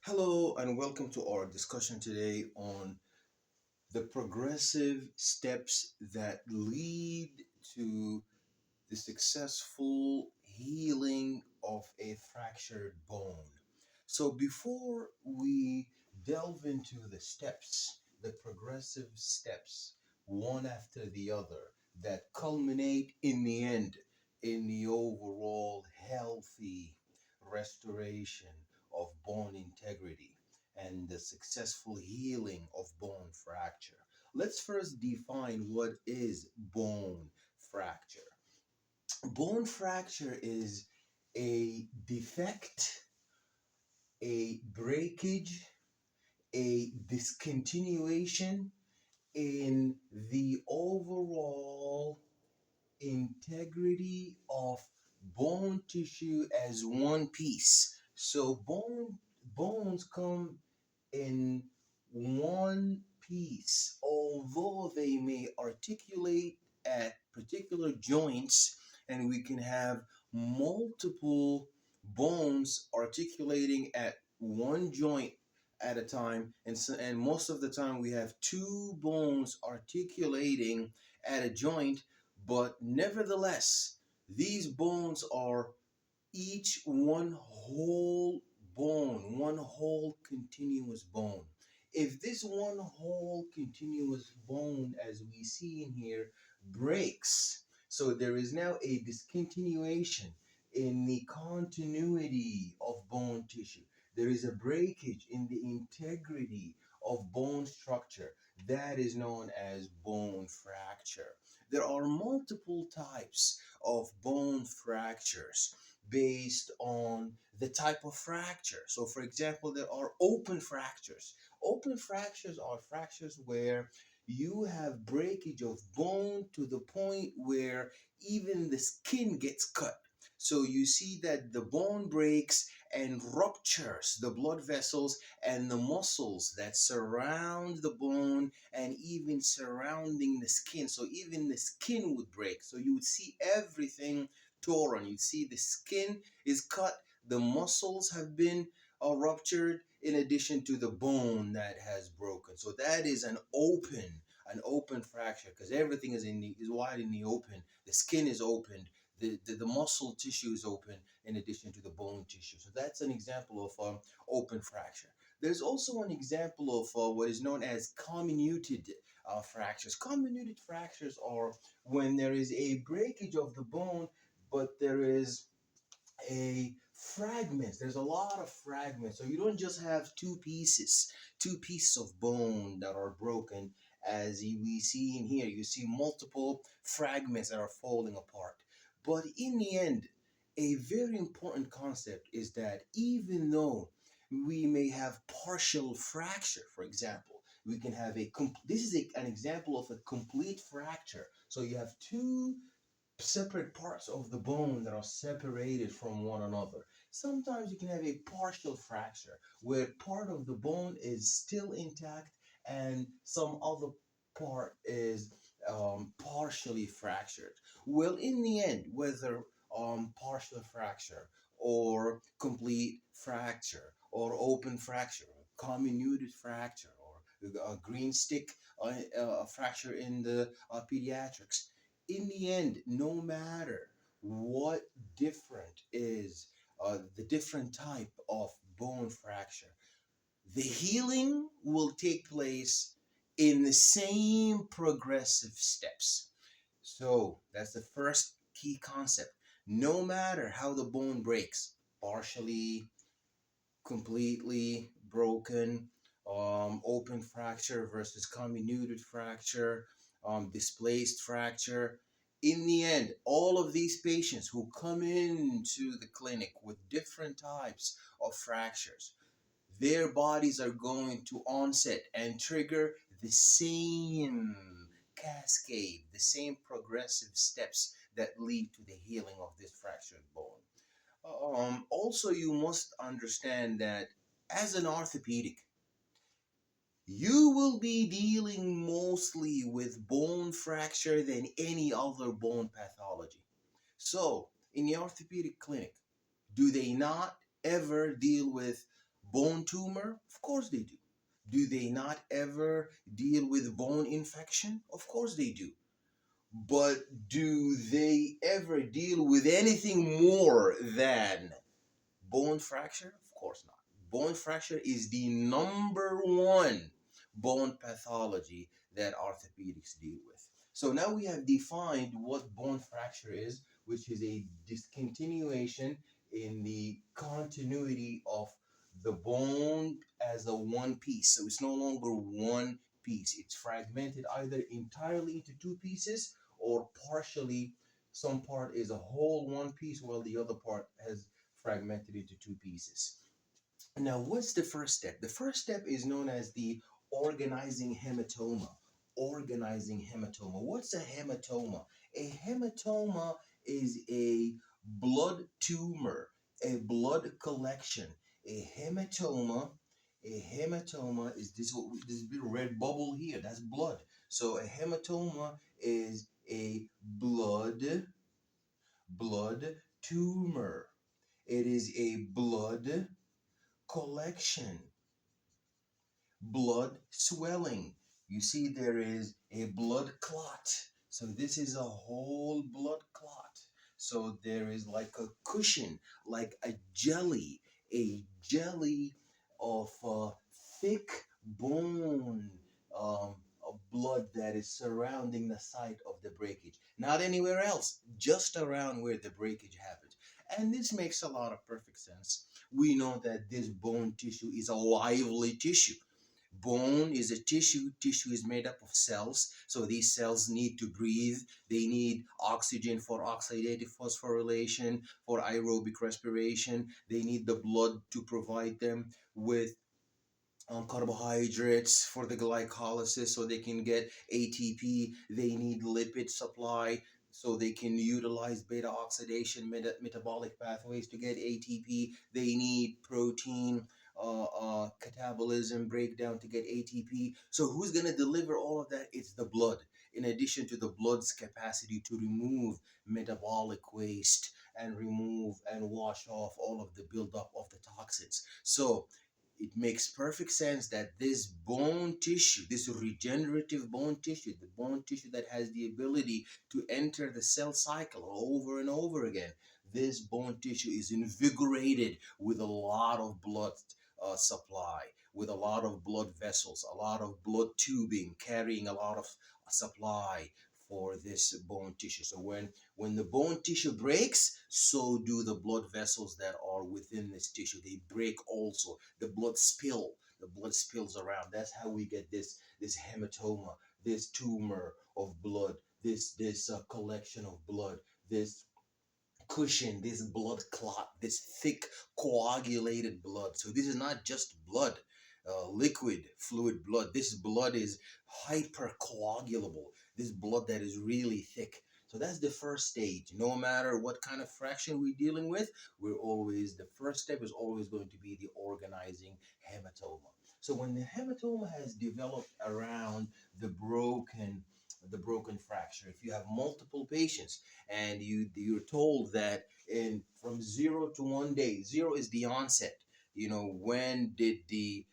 Hello and welcome to our discussion today on the progressive steps that lead to the successful healing of a fractured bone. So, before we delve into the steps, the progressive steps, one after the other, that culminate in the end in the overall healthy restoration of bone integrity and the successful healing of bone fracture, let's first define what is bone fracture. Bone fracture is a defect, a breakage, a discontinuation in the overall integrity of bone tissue as one piece. So bones come in one piece, although they may articulate at particular joints, and we can have multiple bones articulating at one joint at a time, and most of the time we have two bones articulating at a joint, but nevertheless, these bones are each one whole bone, one whole continuous bone. If this one whole continuous bone, as we see in here, breaks, so there is now a discontinuation in the continuity of bone tissue. There is a breakage in the integrity of bone structure. That is known as bone fracture. There are multiple types of bone fractures based on the type of fracture. So, for example, there are open fractures. Open fractures are fractures where you have breakage of bone to the point where even the skin gets cut. So you see that the bone breaks and ruptures the blood vessels and the muscles that surround the bone and even surrounding the skin. So even the skin would break. So you would see everything torn. You see the skin is cut, the muscles have been ruptured, in addition to the bone that has broken. So that is an open fracture because everything is wide in the open. The skin is opened. The muscle tissue is open in addition to the bone tissue. So that's an example of open fracture. There's also an example of what is known as comminuted fractures. Comminuted fractures are when there is a breakage of the bone, but there is a fragments. There's a lot of fragments. So you don't just have two pieces of bone that are broken, as we see in here. You see multiple fragments that are falling apart. But in the end, a very important concept is that even though we may have partial fracture, for example, we can have this is an example of a complete fracture. So you have two separate parts of the bone that are separated from one another. Sometimes you can have a partial fracture where part of the bone is still intact and some other part is partially fractured. Well, in the end, whether partial fracture or complete fracture or open fracture, comminuted fracture, or a green stick fracture in the pediatrics, in the end, no matter what different is the different type of bone fracture, the healing will take place in the same progressive steps. So that's the first key concept. No matter how the bone breaks, partially, completely broken, open fracture versus comminuted fracture, displaced fracture. In the end, all of these patients who come into the clinic with different types of fractures, their bodies are going to onset and trigger the same cascade, the same progressive steps that lead to the healing of this fractured bone. Also, you must understand that as an orthopedic, you will be dealing mostly with bone fracture than any other bone pathology. So, in the orthopedic clinic, do they not ever deal with Bone tumor? Of course they do. Do they not ever deal with bone infection? Of course they do. But do they ever deal with anything more than bone fracture? Of course not. Bone fracture is the number one bone pathology that orthopedics deal with. So now we have defined what bone fracture is, which is a discontinuation in the continuity of the bone as a one piece. So it's no longer one piece. It's fragmented either entirely into two pieces or partially. Some part is a whole one piece while the other part has fragmented into two pieces. Now, what's the first step? The first step is known as the organizing hematoma. Organizing hematoma. What's a hematoma? A hematoma is a blood tumor, a blood collection. A hematoma, is this big red bubble here? That's blood. So a hematoma is a blood tumor. It is a blood collection, blood swelling. You see, there is a blood clot. So this is a whole blood clot. So there is like a cushion, like a jelly of thick bone of blood that is surrounding the site of the breakage. Not anywhere else, just around where the breakage happens. And this makes a lot of perfect sense. We know that this bone tissue is a lively tissue. Bone is a tissue. Tissue is made up of cells. So these cells need to breathe. They need oxygen for oxidative phosphorylation, for aerobic respiration. They need the blood to provide them with carbohydrates for the glycolysis so they can get ATP. They need lipid supply so they can utilize beta oxidation metabolic pathways to get ATP. They need protein catabolism breakdown to get ATP. So who's going to deliver all of that? It's the blood. In addition to the blood's capacity to remove metabolic waste and remove and wash off all of the buildup of the toxins. So it makes perfect sense that this bone tissue, this regenerative bone tissue, the bone tissue that has the ability to enter the cell cycle over and over again, this bone tissue is invigorated with a lot of blood supply, with a lot of blood vessels, a lot of blood tubing carrying a lot of supply for this bone tissue. So when the bone tissue breaks, so do the blood vessels that are within this tissue. They break also. The blood spills around. That's how we get this hematoma, this tumor of blood, this collection of blood, this cushion, this blood clot, this thick coagulated blood. So this is not just blood, liquid fluid blood. This blood is hypercoagulable. This blood that is really thick. So that's the first stage. No matter what kind of fraction we're dealing with, the first step is always going to be the organizing hematoma. So when the hematoma has developed around the broken the broken fracture, if you have multiple patients and you're told that in from 0 to 1 day, zero is the onset, when did the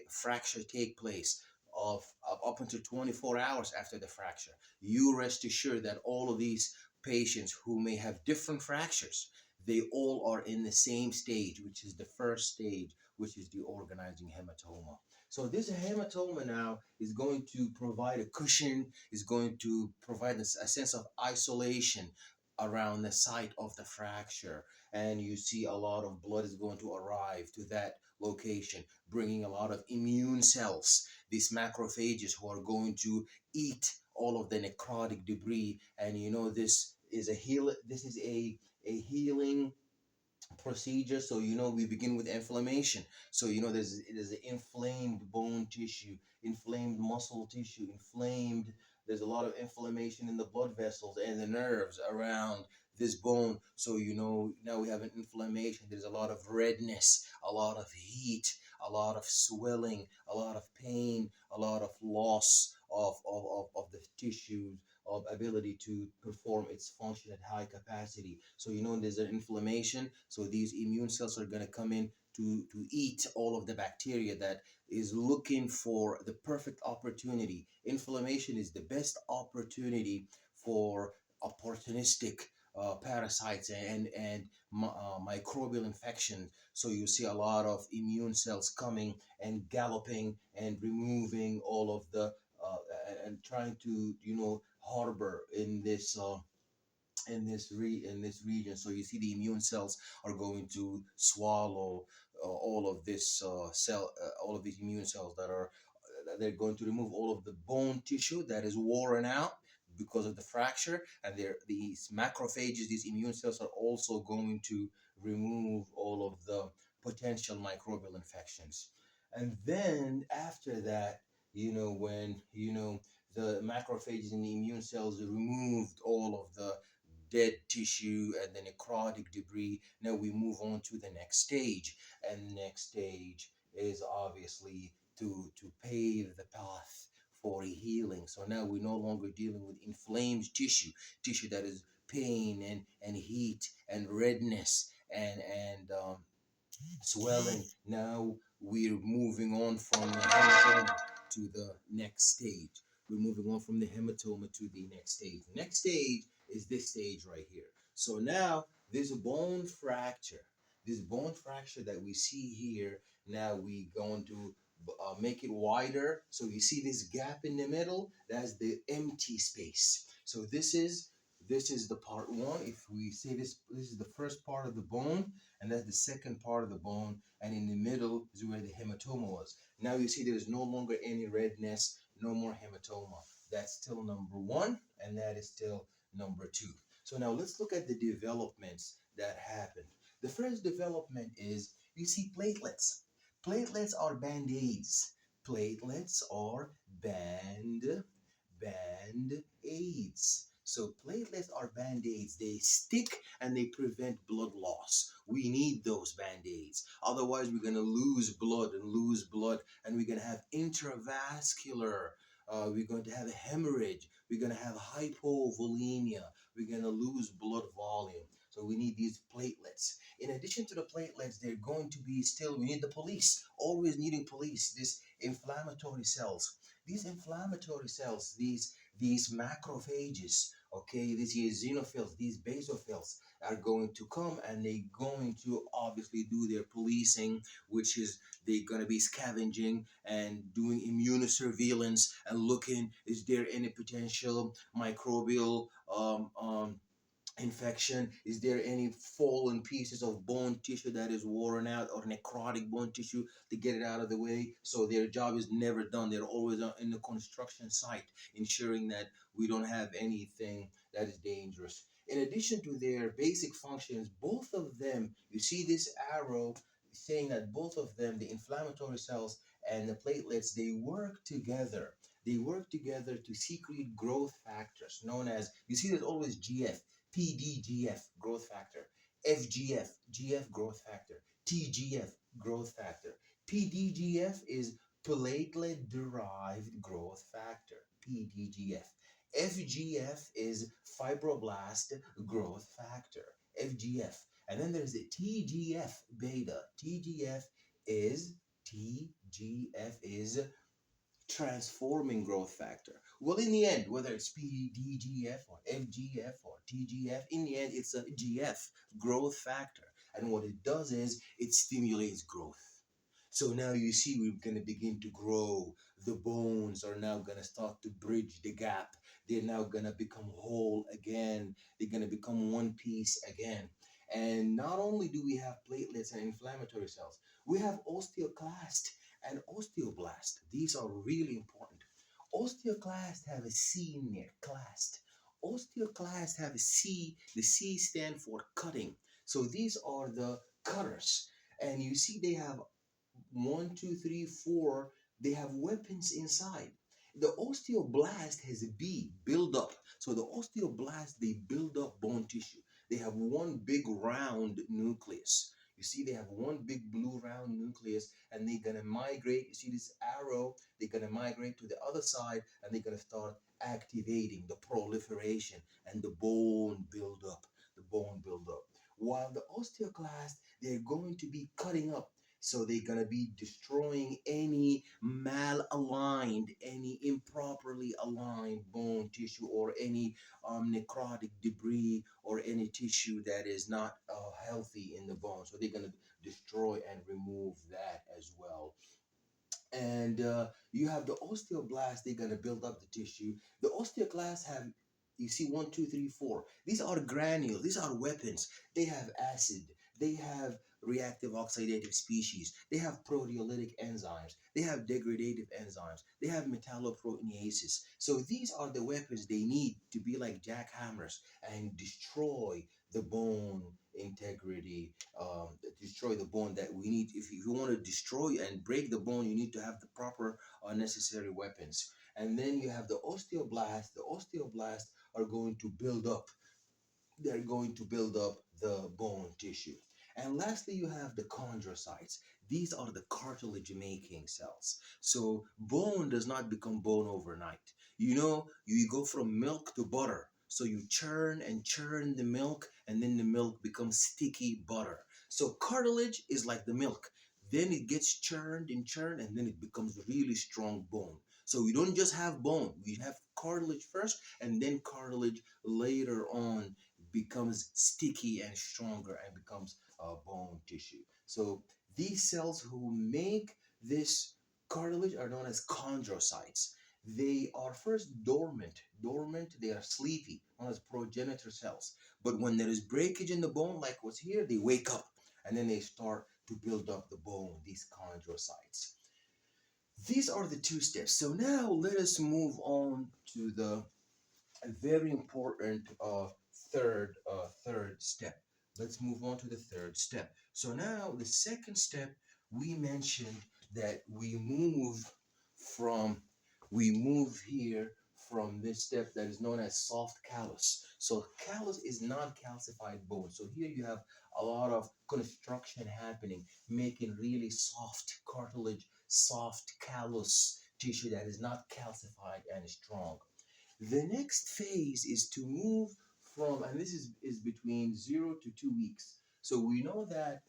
fracture take place, of up until 24 hours after the fracture, you rest assured that all of these patients who may have different fractures, they all are in the same stage, which is the first stage, which is the organizing hematoma. So this hematoma now is going to provide a cushion, is going to provide a sense of isolation around the site of the fracture. And you see a lot of blood is going to arrive to that location, bringing a lot of immune cells, these macrophages who are going to eat all of the necrotic debris. And this is a healing procedure. So we begin with inflammation. So there's an inflamed bone tissue, inflamed muscle tissue, inflamed. There's a lot of inflammation in the blood vessels and the nerves around this bone. So now we have an inflammation. There's a lot of redness, a lot of heat, a lot of swelling, a lot of pain, a lot of loss of the tissues, of ability to perform its function at high capacity. So there's an inflammation. So these immune cells are going to come in to eat all of the bacteria that is looking for the perfect opportunity. Inflammation is the best opportunity for opportunistic parasites and microbial infections. So you see a lot of immune cells coming and galloping and removing all of the and trying to harbor in this region. So you see the immune cells are going to swallow all of this all of these immune cells that are they're going to remove all of the bone tissue that is worn out because of the fracture, and these macrophages, these immune cells, are also going to remove all of the potential microbial infections. And then after that, when the macrophages and the immune cells removed all of the dead tissue and the necrotic debris, now we move on to the next stage. And the next stage is obviously to pave the path for a healing. So now we're no longer dealing with inflamed tissue that is pain and heat and redness and swelling. Now we're moving on from the hematoma to the next stage. We're moving on from the hematoma to the next stage. The next stage is this stage right here. So now there's a bone fracture. This bone fracture that we see here, now we going to make it wider. So you see this gap in the middle, that's the empty space. So this is the part one. If we say this is the first part of the bone, and that's the second part of the bone, and in the middle is where the hematoma was. Now you see there's no longer any redness, no more hematoma. That's still number one, and that is still number two. So now let's look at the developments that happened. The first development is you see platelets. Platelets are band-aids. Platelets are band aids. So platelets are band-aids. They stick and they prevent blood loss. We need those band-aids. Otherwise, we're going to lose blood, and we're going to have intravascular. We're going to have a hemorrhage. We're going to have hypovolemia. We're going to lose blood volume. So we need these platelets. In addition to the platelets, they're going to be still, we need the police, always needing police, these inflammatory cells. These inflammatory cells, these macrophages, okay, these eosinophils, these basophils are going to come, and they're going to obviously do their policing, which is they're going to be scavenging and doing immunosurveillance and looking, is there any potential microbial infection? Is there any fallen pieces of bone tissue that is worn out, or necrotic bone tissue, to get it out of the way? So their job is never done. They're always in the construction site, ensuring that we don't have anything that is dangerous. In addition to their basic functions, both of them, you see this arrow saying that both of them, the inflammatory cells and the platelets, they work together. They work together to secrete growth factors known as, you see there's always GF, PDGF growth factor, FGF, GF growth factor, TGF growth factor. PDGF is platelet derived growth factor, PDGF. FGF is fibroblast growth factor, FGF. And then there's the TGF beta. TGF is transforming growth factor. Well, in the end, whether it's PDGF or FGF or TGF, in the end, it's a GF, growth factor. And what it does is it stimulates growth. So now you see we're going to begin to grow. The bones are now going to start to bridge the gap. They're now going to become whole again. They're going to become one piece again. And not only do we have platelets and inflammatory cells, we have osteoclast and osteoblast. These are really important. Osteoclast have a C in there, clast. Osteoclast have a C. The C stand for cutting. So these are the cutters. And you see they have one, two, three, four. They have weapons inside. The osteoblast has a B, build up. So the osteoblast, they build up bone tissue. They have one big round nucleus. You see, they have one big blue round nucleus, and they're gonna migrate. You see this arrow, they're gonna migrate to the other side, and they're gonna start activating the proliferation and the bone build up. The bone build up. While the osteoclast, they're going to be cutting up. So they're gonna be destroying any malaligned, any improperly aligned bone tissue, or any necrotic debris, or any tissue that is not healthy in the bone. So they're gonna destroy and remove that as well. And you have the osteoblast. They're going to build up the tissue. The osteoclasts have, you see, one, two, three, four. These are granules. These are weapons. They have acid. They have reactive oxidative species. They have proteolytic enzymes. They have degradative enzymes. They have metalloproteinases. So these are the weapons they need to be like jackhammers and destroy the bone integrity, destroy the bone that we need. If you want to destroy and break the bone, you need to have the proper necessary weapons. And then you have the osteoblast. The osteoblasts are going to build up, they're going to build up the bone tissue. And lastly, you have the chondrocytes. These are the cartilage making cells. So bone does not become bone overnight. You know, you go from milk to butter. So you churn and churn the milk, and then the milk becomes sticky butter. So cartilage is like the milk. Then it gets churned and churned, and then it becomes really strong bone. So we don't just have bone, we have cartilage first, and then cartilage later on becomes sticky and stronger and becomes bone tissue. So these cells who make this cartilage are known as chondrocytes. They are first dormant, they are sleepy, known as progenitor cells. But when there is breakage in the bone, like what's here, they wake up and then they start to build up the bone, these chondrocytes. These are the two steps. So now let us move on to the very important third step. Let's move on to the third step. So now the second step, we mentioned that from we move here from this step that is known as soft callus. So callus is non-calcified bone. So here you have a lot of construction happening, making really soft cartilage, soft callus tissue that is not calcified and strong. The next phase is to move from, and this is between 0 to 2 weeks. So we know that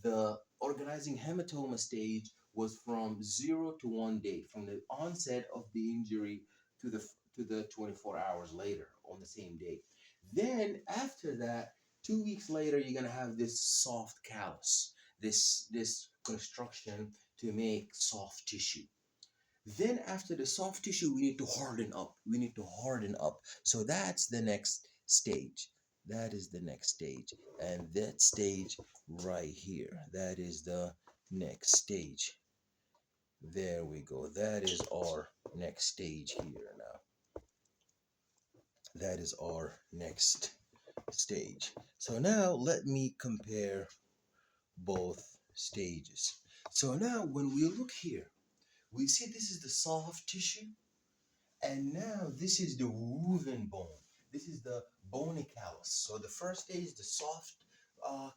the organizing hematoma stage was from 0 to 1 day, from the onset of the injury to the 24 hours later on the same day. Then after that, 2 weeks later, you're gonna have this soft callus, this construction to make soft tissue. Then after the soft tissue, we need to harden up. We need to harden up. So that's the next stage. That is the next stage. And that stage right here, that is the next stage. There we go. That is our next stage here now. That is our next stage. So now let me compare both stages. So now when we look here, we see this is the soft tissue. And now this is the woven bone. This is the bony callus. So the first stage is the soft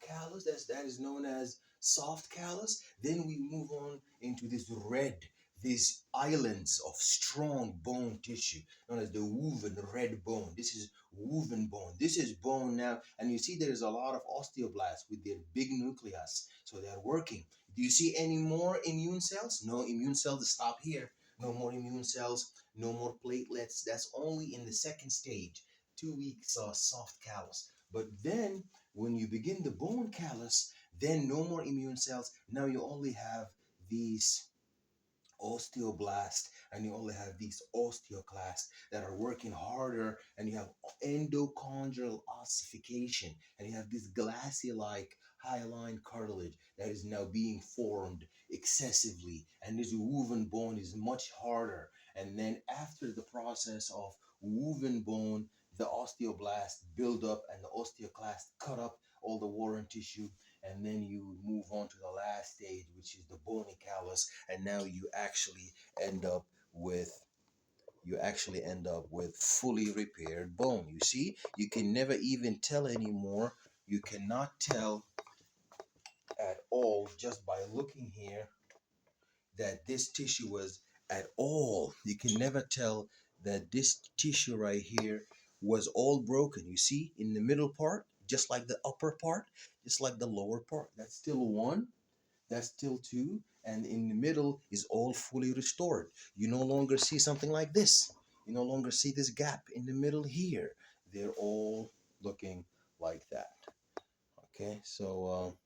callus. That is known as soft callus. Then we move on into this red, these islands of strong bone tissue known as the woven red bone. This is woven bone. This is bone now, and you see there is a lot of osteoblasts with their big nucleus. So they're working. Do you see any more immune cells? No immune cells. Stop here. No more immune cells, no more platelets. That's only in the second stage, 2 weeks soft callus. But then when you begin the bone callus, then no more immune cells. Now you only have these osteoblast, and you only have these osteoclasts that are working harder, and you have endochondral ossification, and you have this glassy like hyaline cartilage that is now being formed excessively, and this woven bone is much harder. And then after the process of woven bone, the osteoblast build up and the osteoclast cut up all the worn tissue, and then you move on to the last stage, which is the bony callus, and now end up with you actually end up with fully repaired bone. You see, you can never even tell anymore. You cannot tell at all just by looking here that this tissue was at all. You can never tell that this tissue right here was all broken. You see, in the middle part, just like the upper part, just like the lower part, that's still one. that's still two, and in the middle is all fully restored. You no longer see something like this. You no longer see this gap in the middle here. They're all looking like that. Okay, so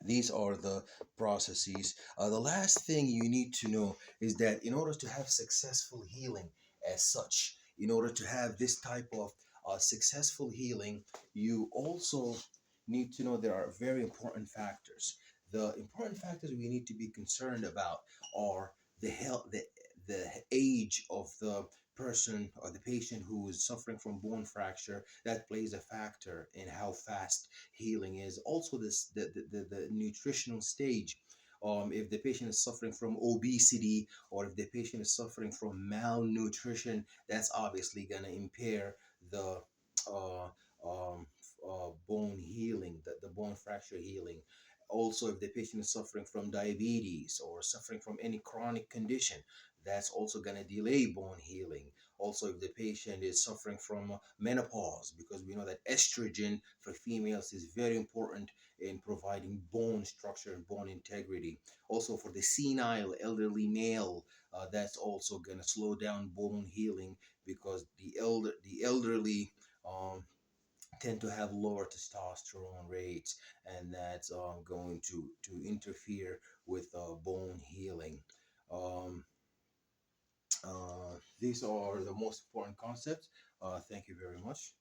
these are the processes. The last thing you need to know is that in order to have successful healing as such, in order to have this type of successful healing, you also need to know there are very important factors. The important factors we need to be concerned about are the health, the age of the person or the patient who is suffering from bone fracture. That plays a factor in how fast healing is. Also this the nutritional stage. If the patient is suffering from obesity or if the patient is suffering from malnutrition, that's obviously going to impair the uh, bone healing, the bone fracture healing. Also, if the patient is suffering from diabetes or suffering from any chronic condition, that's also going to delay bone healing. Also, if the patient is suffering from menopause, because we know that estrogen for females is very important in providing bone structure and bone integrity. Also, for the senile elderly male, that's also going to slow down bone healing because the elderly tend to have lower testosterone rates, and that's going to interfere with bone healing. Um, these are the most important concepts. Thank you very much.